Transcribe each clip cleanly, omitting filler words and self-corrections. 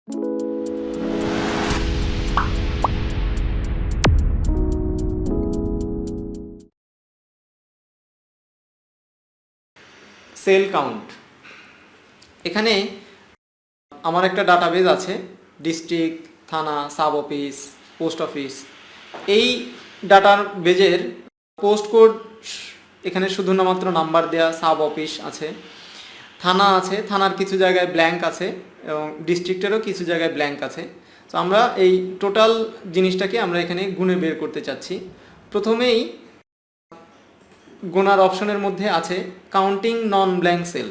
Sell count. এখানে আমার একটা ডাটাবেজ আছে, ডিস্ট্রিক্ট, থানা, সাব অফিস, পোস্ট অফিস। এই ডাটার বেজের পোস্ট কোড এখানে শুধু মাত্র নাম্বার দেয়া, সাব অফিস আছে, থানা আছে, থানার কিছু জায়গায় ব্ল্যাঙ্ক আছে এবং ডিস্ট্রিক্টেরও কিছু জায়গায় ব্ল্যাঙ্ক আছে। তো আমরা এই টোটাল জিনিসটাকে আমরা এখানে গুণে বের করতে চাচ্ছি। প্রথমেই গোনার অপশনের মধ্যে আছে কাউন্টিং নন ব্ল্যাঙ্ক সেল।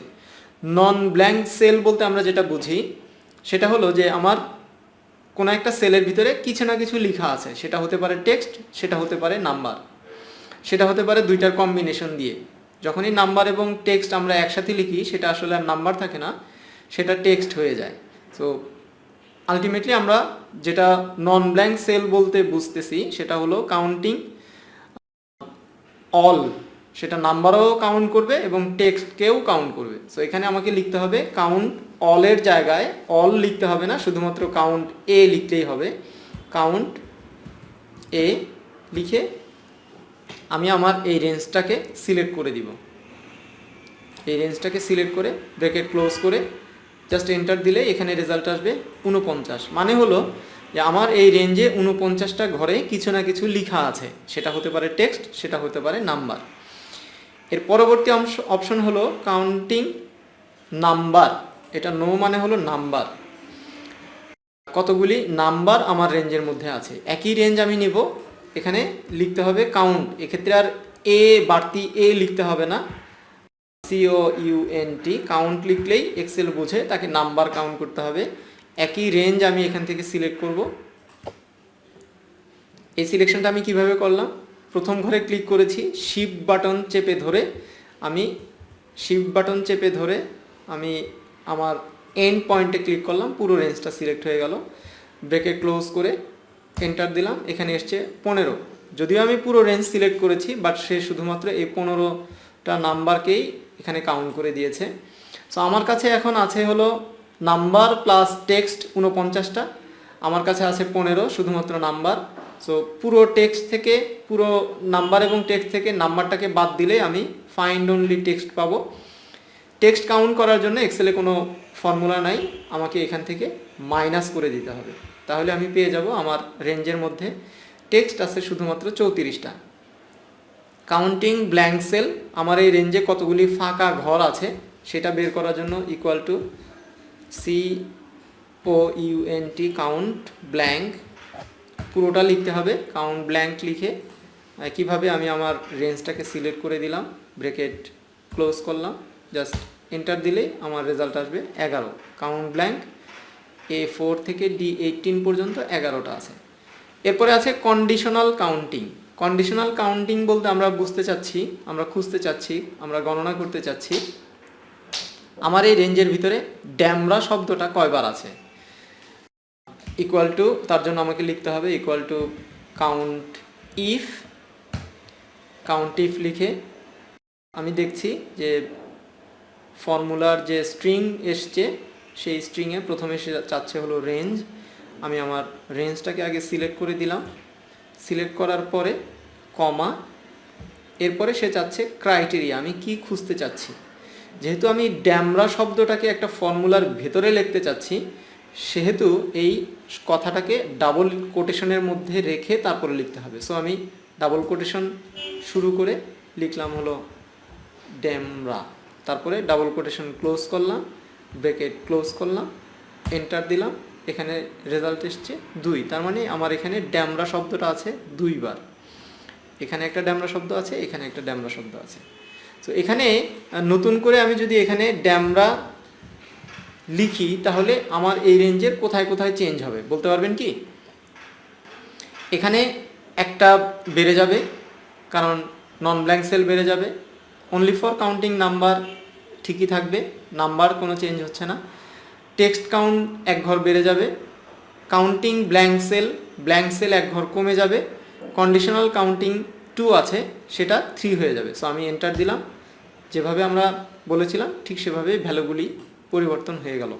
নন ব্ল্যাঙ্ক সেল বলতে আমরা যেটা বুঝি সেটা হলো যে আমার কোনো একটা সেলের ভিতরে কিছু না কিছু লেখা আছে, সেটা হতে পারে টেক্সট, সেটা হতে পারে নাম্বার, সেটা হতে পারে দুইটার কম্বিনেশন দিয়ে। যখনই নাম্বার এবং টেক্সট আমরা একসাথে লিখি সেটা আসলে আর নাম্বার থাকে না, সেটা টেক্সট হয়ে যায়। সো আলটিমেটলি আমরা যেটা নন ব্ল্যাঙ্ক সেল বলতে বুঝতেছি সেটা হলো কাউন্টিং অল, সেটা নাম্বারও কাউন্ট করবে এবং টেক্সটকেও কাউন্ট করবে। সো এখানে আমাকে লিখতে হবে কাউন্ট অলের জায়গায় অল লিখতে হবে না, শুধুমাত্র কাউন্ট এ লিখলেই হবে। কাউন্ট এ লিখে আমি আমার এই রেঞ্জটাকে সিলেক্ট করে দিব। এই রেঞ্জটাকে সিলেক্ট করে ব্র্যাকেট ক্লোজ করে জাস্ট এন্টার দিলে এখানে রেজাল্ট আসবে 49। মানে হলো যে আমার এই রেঞ্জে 49টা ঘরে কিছু না কিছু লেখা আছে, সেটা হতে পারে টেক্সট, সেটা হতে পারে নাম্বার। এর পরবর্তী অপশন হলো কাউন্টিং নাম্বার। এটা নো মানে হলো নাম্বার, কতগুলি নাম্বার আমার রেঞ্জের মধ্যে আছে। একই রেঞ্জ আমি নিব, এখানে লিখতে হবে কাউন্ট। এক্ষেত্রে আর এ বাড়তি এ লিখতে হবে না, COUNT কাউন্ট লিখলেই এক্সেল বুঝে তাকে নাম্বার কাউন্ট করতে হবে। একই রেঞ্জ আমি এখান থেকে সিলেক্ট করব। এই সিলেকশনটা আমি কিভাবে করলাম, প্রথম ঘরে ক্লিক করেছি, শিফট বাটন চেপে ধরে আমি আমার এন্ড পয়েন্টে ক্লিক করলাম, পুরো রেঞ্জটা সিলেক্ট হয়ে গেল। ব্রেকেট ক্লোজ করে এন্টার দিলাম, এখানে এসছে 15। যদিও আমি পুরো রেঞ্জ সিলেক্ট করেছি, বাট সে শুধুমাত্র এই 15টা নাম্বারকেই এখানে কাউন্ট করে দিয়েছে। সো আমার কাছে এখন আছে হলো নাম্বার প্লাস টেক্সট 49টা, আমার কাছে আছে 15 শুধুমাত্র নাম্বার। সো পুরো টেক্সট থেকে, পুরো নাম্বার এবং টেক্সট থেকে নাম্বারটাকে বাদ দিলে আমি ফাইন্ড অনলি টেক্সট পাবো। টেক্সট কাউন্ট করার জন্য এক্সেলে কোনো ফর্মুলা নাই, আমাকে এখান থেকে মাইনাস করে দিতে হবে, তাহলে আমি পেয়ে যাব আমার রেঞ্জের মধ্যে টেক্সট আছে শুধুমাত্র 34টা। কাউন্টিং ব্ল্যাঙ্ক সেল, আমার এই রেঞ্জে কতগুলি ফাঁকা ঘর আছে সেটা বের করার জন্য equal to COUNT count blank, পুরোটা লিখতে হবে কাউন্ট ব্ল্যাঙ্ক লিখে। একইভাবে আমি আমার রেঞ্জটাকে সিলেক্ট করে দিলাম, ব্রেকেট ক্লোজ করলাম, জাস্ট এন্টার দিলেই আমার রেজাল্ট আসবে 11। কাউন্ট ব্ল্যাঙ্ক A4 থেকে D18 পর্যন্ত 11টা আছে। এরপরে আছে কন্ডিশনাল কাউন্টিং। কন্ডিশনাল কাউন্টিং বলতে আমরা বুঝতে চাচ্ছি, আমরা খুঁজতে চাচ্ছি, আমরা গণনা করতে চাচ্ছি আমার এই রেঞ্জের ভিতরে ড্যামরা শব্দটা কয়বার আছে। ইকুয়াল টু, তার জন্য আমাকে লিখতে হবে ইকুয়াল টু কাউন্ট ইফ লিখে আমি দেখছি যে ফর্মুলার যে স্ট্রিং এসছে সেই স্ট্রিংয়ে প্রথমে সে চাচ্ছে হলো রেঞ্জ। আমি আমার রেঞ্জটাকে আগে সিলেক্ট করে দিলাম, সিলেক্ট করার পরে কমা, এরপরে সে চাচ্ছে ক্রাইটেরিয়া, আমি কি খুঁজতে চাচ্ছি। যেহেতু আমি ড্যামরা শব্দটাকে একটা ফর্মুলার ভেতরে লিখতে চাচ্ছি, সেহেতু এই কথাটাকে ডাবল কোটেশনের মধ্যে রেখে তারপরে লিখতে হবে। সো আমি ডাবল কোটেশন শুরু করে লিখলাম হলো ড্যামরা, তারপরে ডাবল কোটেশন ক্লোজ করলাম, ব্রেকেট ক্লোজ করলাম, এন্টার দিলাম, এখানে রেজাল্ট এসছে 2। তার মানে আমার এখানে ড্যামরা শব্দটা আছে 2 বার। এখানে একটা ড্যামরা শব্দ আছে, এখানে একটা ড্যামরা শব্দ আছে। তো এখানে নতুন করে আমি যদি এখানে ড্যামরা লিখি তাহলে আমার এই রেঞ্জের কোথায় কোথায় চেঞ্জ হবে বলতে পারবেন কি? এখানে একটা বেড়ে যাবে কারণ নন ব্ল্যাঙ্ক সেল বেড়ে যাবে। অনলি ফর কাউন্টিং নাম্বার ঠিকই থাকবে, নাম্বার কোনো চেঞ্জ হচ্ছে না। টেক্সট কাউন্ট 1 ঘর বেড়ে যাবে। কাউন্টিং ব্ল্যাঙ্ক সেল 1 ঘর কমে যাবে। কন্ডিশনাল কাউন্টিং 2 আছে, সেটা 3 হয়ে যাবে। সো আমি এন্টার দিলাম, যেভাবে আমরা বলেছিলাম ঠিক সেভাবে ভ্যালুগুলি পরিবর্তন হয়ে গেল।